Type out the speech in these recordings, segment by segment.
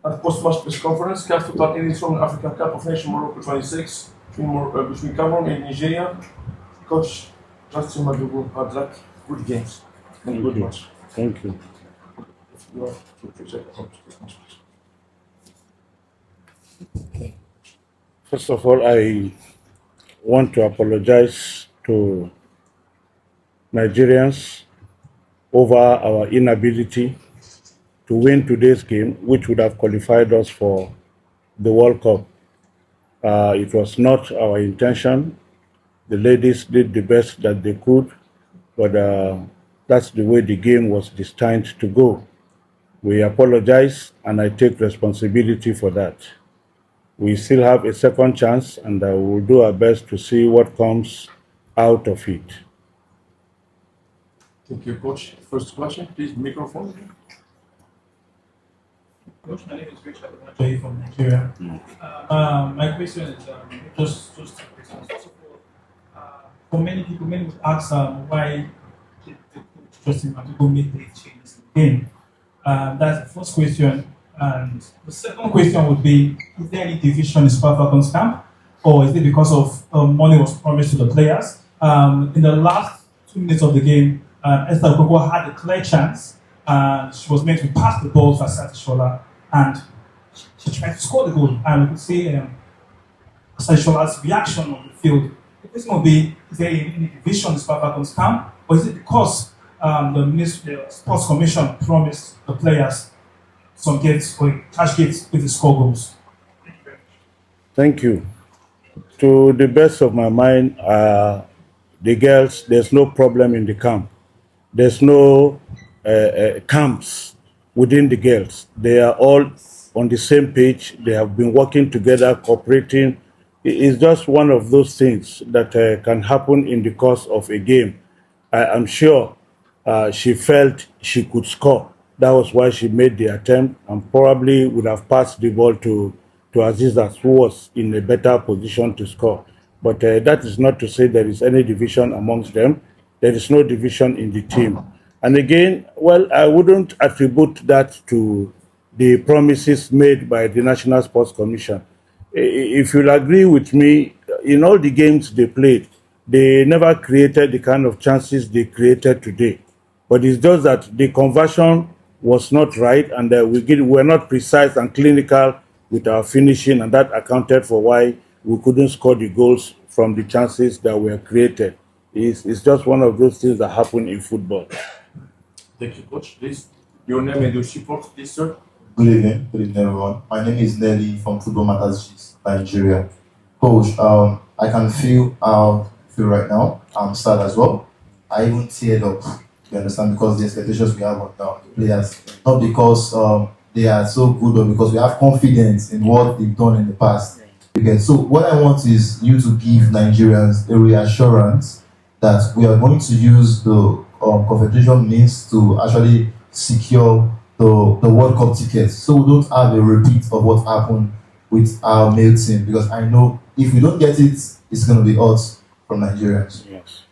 At post-match press conference, CAF took edition African Cup of Nations Morocco 26 between Cameroon and Nigeria. Coach Justin Madugu had luck, good games and good match. Thank you. You have to present about this match. Okay. First of all, I want to apologize to Nigerians over our inability to win today's game, which would have qualified us for the World Cup. It was not our intention. The ladies did the best that they could, but that's the way the game was destined to go. We apologize, and I take responsibility for that. We still have a second chance, and we will do our best to see what comes out of it. Thank you, Coach. First question, please, microphone. Coach, my name is Richard from Nigeria. My question is just two questions. First of all, for many people would ask why the coach Justin Madugu made the changes in the game. That's the first question. And the second question would be, is there any division in Super Falcons camp? Or is it because of money was promised to the players? In the last 2 minutes of the game, Esther Okoko had a clear chance. She was meant to pass the ball to Asante Shola, and she tried to score the goal. And we could see Asante Shola's reaction on the field. The question would be, is there any division in Super Falcons camp? Or is it because the Sports Commission promised the players some gates or cash gates with the score goals? Thank you very much. Thank you. To the best of my mind, the girls, there's no problem in the camp. There's no camps within the girls. They are all on the same page. They have been working together, cooperating. It's just one of those things that can happen in the course of a game. I'm sure she felt she could score. That was why she made the attempt, and probably would have passed the ball to Azizat, who was in a better position to score. But that is not to say there is any division amongst them. There is no division in the team. And again, well, I wouldn't attribute that to the promises made by the National Sports Commission. If you'll agree with me, in all the games they played, they never created the kind of chances they created today. But it's just that the conversion was not right, and we were not precise and clinical with our finishing, and that accounted for why we couldn't score the goals from the chances that were created. It's just one of those things that happen in football. Thank you, Coach. Please, your name and your support, please, sir. Good evening, everyone. My name is Nelly from Football Matters, Nigeria. Coach, I can feel how I feel right now. I'm sad as well. I even teared up. You understand? Because the expectations we have on the players, not because they are so good, or because we have confidence in what they've done in the past. Okay, so what I want is you to give Nigerians a reassurance that we are going to use the confederation means to actually secure the World Cup tickets, so we don't have a repeat of what happened with our male team. Because I know if we don't get it, it's going to be us from Nigerians. Yes.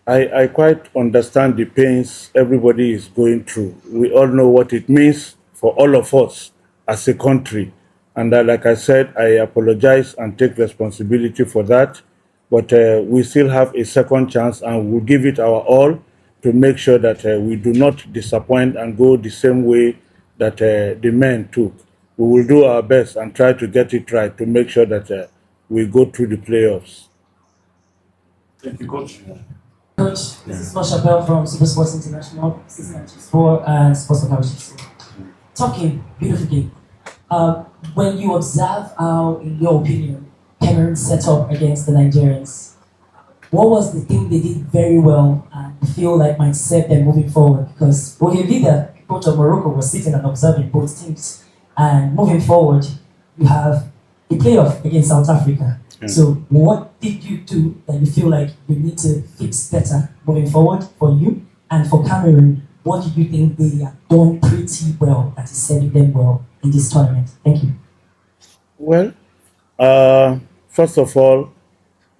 I quite understand the pains everybody is going through. We all know what it means for all of us as a country. And like I said, I apologize and take responsibility for that. But we still have a second chance, and we'll give it our all to make sure that we do not disappoint and go the same way that the men took. We will do our best and try to get it right to make sure that we go through the playoffs. Thank you, Coach. Coach, this is Mashapel from Super Sports International, season 94 and Sports Falcons. Talking, beautiful game. When you observe how, in your opinion, Cameroon set up against the Nigerians, what was the thing they did very well and feel like might serve them moving forward? Because Bohevida, coach of Morocco, was sitting and observing both teams. And moving forward, you have a playoff against South Africa. So what did you do that you feel like you need to fix better moving forward for you? And for Cameroon, what do you think they have done pretty well that is serving them well in this tournament? Thank you. Well, first of all,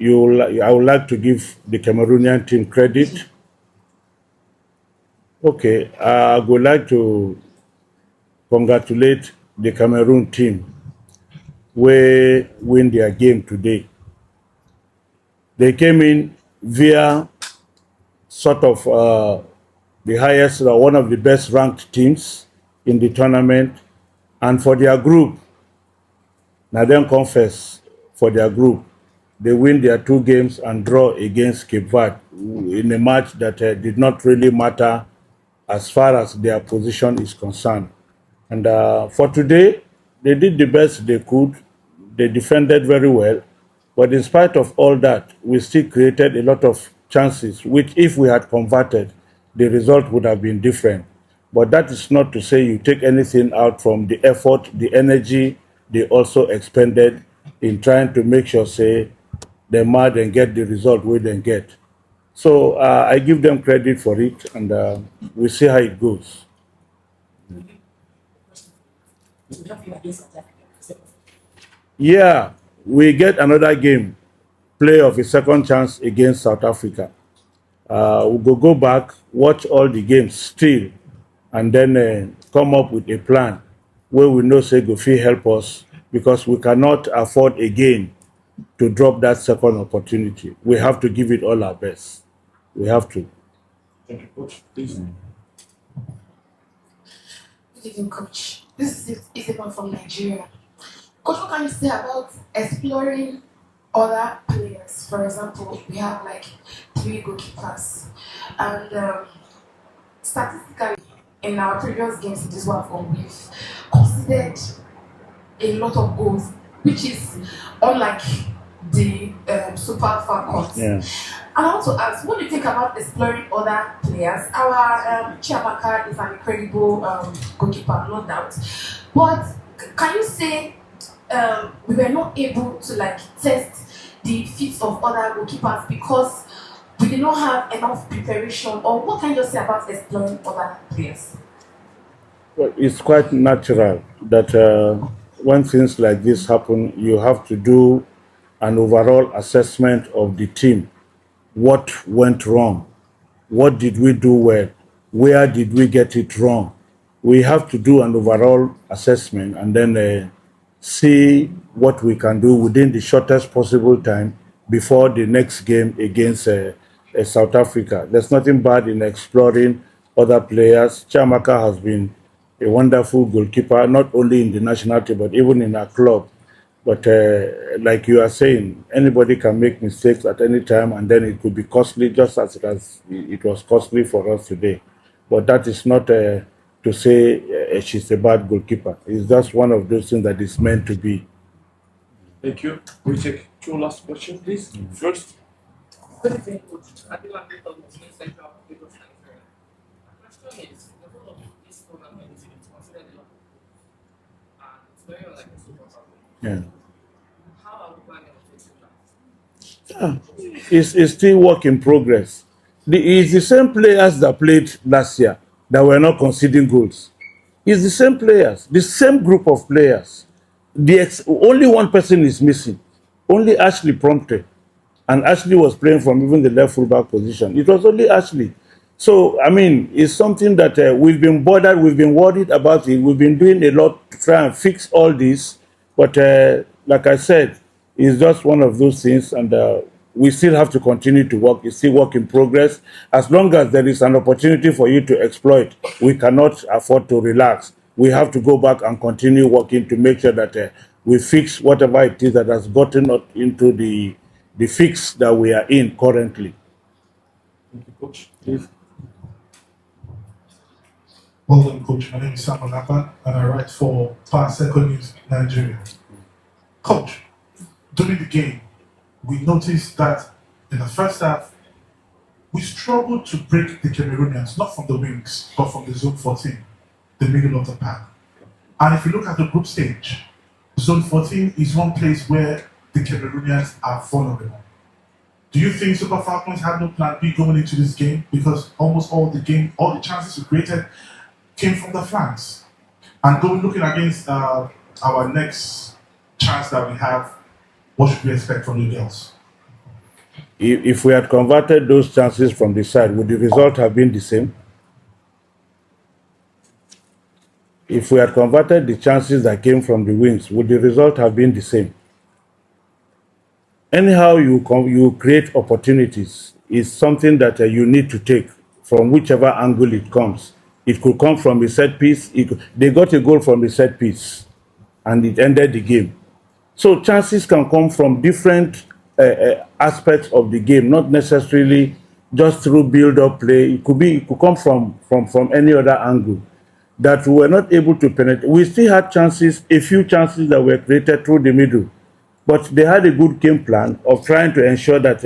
I would like to give the Cameroonian team credit. Okay, I would like to congratulate the Cameroon team will win their game today. They came in via sort of the highest, one of the best ranked teams in the tournament, and for their group, now then confess for their group, they win their 2 games and draw against Cape Verde in a match that did not really matter as far as their position is concerned. And for today, they did the best they could. They defended very well. But in spite of all that, we still created a lot of chances, which if we had converted, the result would have been different. But that is not to say you take anything out from the effort, the energy they also expended in trying to make sure, say, they mad and get the result we then get. So I give them credit for it, and we see how it goes. Yeah, we get another game, play of a second chance against South Africa. We'll go back, watch all the games still, and then come up with a plan where we know say go fit help us, because we cannot afford again to drop that second opportunity. We have to give it all our best. We have to. Thank you, Coach. Please. Good evening, Coach. This is Isabel from Nigeria. Coach, what can you say about exploring other players? For example, we have like 3 goalkeepers, and statistically, in our previous games in this WAFCON, we've considered a lot of goals, which is unlike the Super Falcons. Yeah. And I want to ask, what do you think about exploring other players? Our Chiamaka is an incredible goalkeeper, no doubt. But can you say we were not able to like test the feats of other goalkeepers because we did not have enough preparation? Or what can you say about exploring other players? Well, it's quite natural that when things like this happen, you have to do an overall assessment of the team. What went wrong? What did we do well? Where did we get it wrong? We have to do an overall assessment and then see what we can do within the shortest possible time before the next game against South Africa. There's nothing bad in exploring other players. Chiamaka has been a wonderful goalkeeper, not only in the national team, but even in our club. But like you are saying, anybody can make mistakes at any time, and then it could be costly, just as it was costly for us today. But that is not to say she's a bad goalkeeper. It's just one of those things that is meant to be. Thank you. We take 2 last questions, please. First. Good evening, Coach. I think I'm the Central Lagos, Nigeria. My question is, the whole of this tournament is considered a lot, and it's very unlike a Super Falcons. Yeah. How are we planning on fixing that? It's still work in progress. It's the same players that played last year that were not conceding goals. It's the same players, the same group of players. Only one person is missing, only Ashley Prompte. And Ashley was playing from even the left fullback position. It was only Ashley. So, I mean, it's something that we've been bothered, we've been worried about it. We've been doing a lot to try and fix all this. But like I said, it's just one of those things. And we still have to continue to work. It's still work in progress. As long as there is an opportunity for you to exploit, we cannot afford to relax. We have to go back and continue working to make sure that we fix whatever it is that has gotten us into the fix that we are in currently. Thank you, Coach. Please. Well done, Coach. My name is Sam Napa, and I write for Second News Nigeria. Coach, during the game, we noticed that in the first half, we struggled to break the Cameroonians, not from the wings, but from the zone 14, the middle of the pack. And if you look at the group stage, zone 14 is one place where the Cameroonians are vulnerable. Do you think Super Falcons had no plan B going into this game? Because almost all the chances we created came from the flanks. And looking against our next chance that we have, what should we expect from the girls? If we had converted those chances from the side, would the result have been the same? If we had converted the chances that came from the wings, would the result have been the same? Anyhow, you create opportunities is something that you need to take from whichever angle it comes. It could come from a set piece. They got a goal from a set piece, and it ended the game. So chances can come from different aspects of the game, not necessarily just through build-up play. It could come from any other angle that we were not able to penetrate. We still had chances, a few chances that were created through the middle, but they had a good game plan of trying to ensure that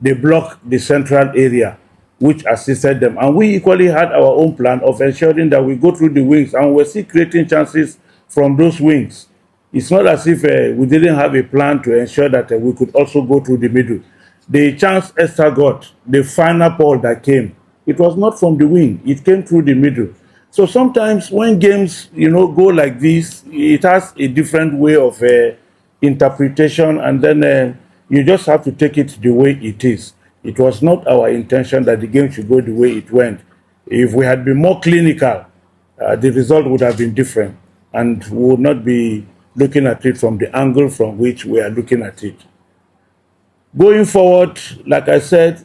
they block the central area, which assisted them. And we equally had our own plan of ensuring that we go through the wings, and we're still creating chances from those wings. It's not as if we didn't have a plan to ensure that we could also go through the middle. The chance Esther got, the final ball that came, it was not from the wing, it came through the middle. So sometimes when games, go like this, it has a different way of interpretation, and then you just have to take it the way it is. It was not our intention that the game should go the way it went. If we had been more clinical, the result would have been different, and we would not be looking at it from the angle from which we are looking at it. Going forward, like I said,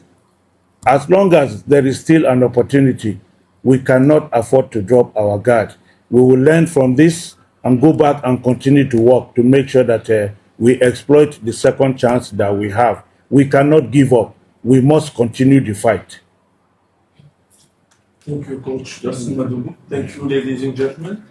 as long as there is still an opportunity, we cannot afford to drop our guard. We will learn from this and go back and continue to work to make sure that we exploit the second chance that we have. We cannot give up. We must continue the fight. Thank you, Coach Justin Madugu. Thank you, ladies and gentlemen.